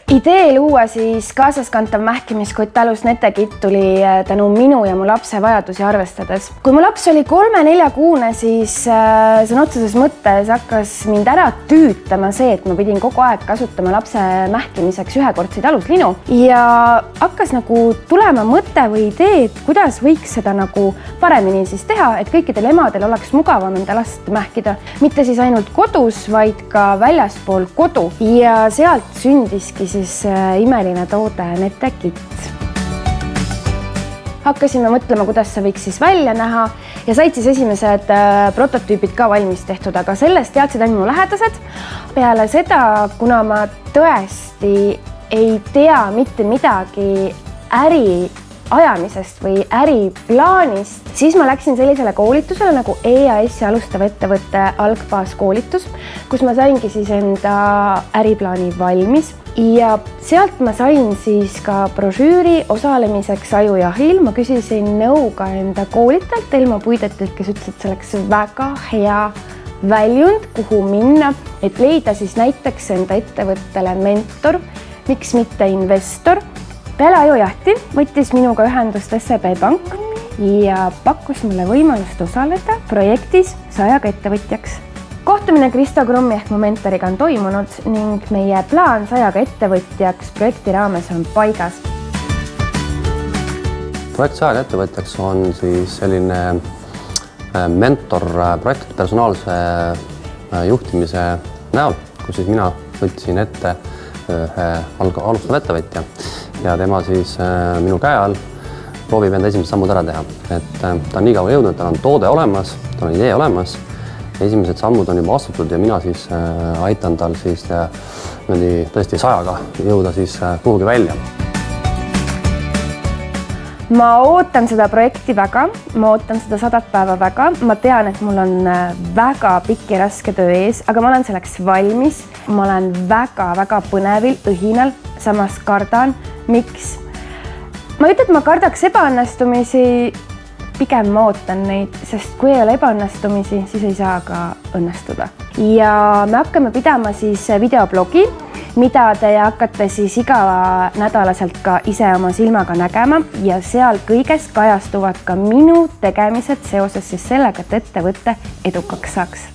Idee luua siis kaasaskantav mähkimiskott alusnetekit tuli tänu minu ja mu lapse vajadusi arvestades. Kui mu laps oli 3-4 kuune, siis sõna otseses mõttes hakkas mind ära tüütama see, et ma pidin kogu aeg kasutama lapse mähkimiseks ühekordseid aluslinu ja hakkas nagu tulema mõte või idee, et kuidas võiks seda nagu paremini siis teha, et kõikidel emadel oleks mugavam enda last mähkida. Mitte siis ainult kodus, vaid ka väljaspool kodu ja sealt sündiski siis imeline toode netekit. Hakkasime mõtlema, kuidas see võiks siis välja näha ja said siis esimesed prototüübid ka valmis tehtud, aga sellest teadsid ainult mu lähedased. Peale seda, kuna ma tõesti ei tea mitte midagi äri ajamisest või äriplaanist, siis ma läksin sellisele koolitusele nagu EAS-i alustava ettevõtte algbaaskoolitus, kus ma saingi siis enda äriplaani valmis ja sealt ma sain siis ka brošüüri osalemiseks ajujahil. Ma küsisin nõu ka enda koolitajalt Elmo Puidetilt, kes ütles, et see oleks väga hea väljund, kuhu minna, et leida siis näiteks enda ettevõttele mentor, miks mitte investor. Peale ajujahti võttis minuga ühendust SEB Pank ja pakkus mulle võimalust osaleda projektis 100 ettevõtjaks. Kohtumine Kristo Krummi ehk mu mentoriga on toimunud ning meie plaan 100 ettevõtjaks projekti raames on paigas. Projekt 100 ettevõtjaks on siis selline mentorprojekt personaalse juhtimise näol, kus siis mina võtsin ette ühe alustava ettevõtja ja tema siis minu käe all proovib enda esimesed sammud ära teha. Et ta on nii kaua jõudnud, tal on toode olemas, tal on idee olemas. Esimesed sammud on juba astutud ja mina siis aitan tal siis tõesti 100-ga jõuda siis kuhugi välja. Ma ootan seda projekti väga, ma ootan seda 100 päeva väga. Ma tean, et mul on väga pikk ja raske töö ees, aga ma olen selleks valmis. Ma olen väga põnevil, õhinal, samas kardan. Miks? Ma ei ütle, et ma kardaks ebaõnnestumisi, pigem ma ootan neid, sest kui ei ole ebaõnnestumisi, siis ei saa ka õnnestuda. Ja me hakkame pidama siis videoblogi, mida te hakkate siis iga nädalaselt ka ise oma silmaga nägema ja seal kõiges kajastuvad ka minu tegemised seoses siis sellega, et ettevõte edukaks saaks.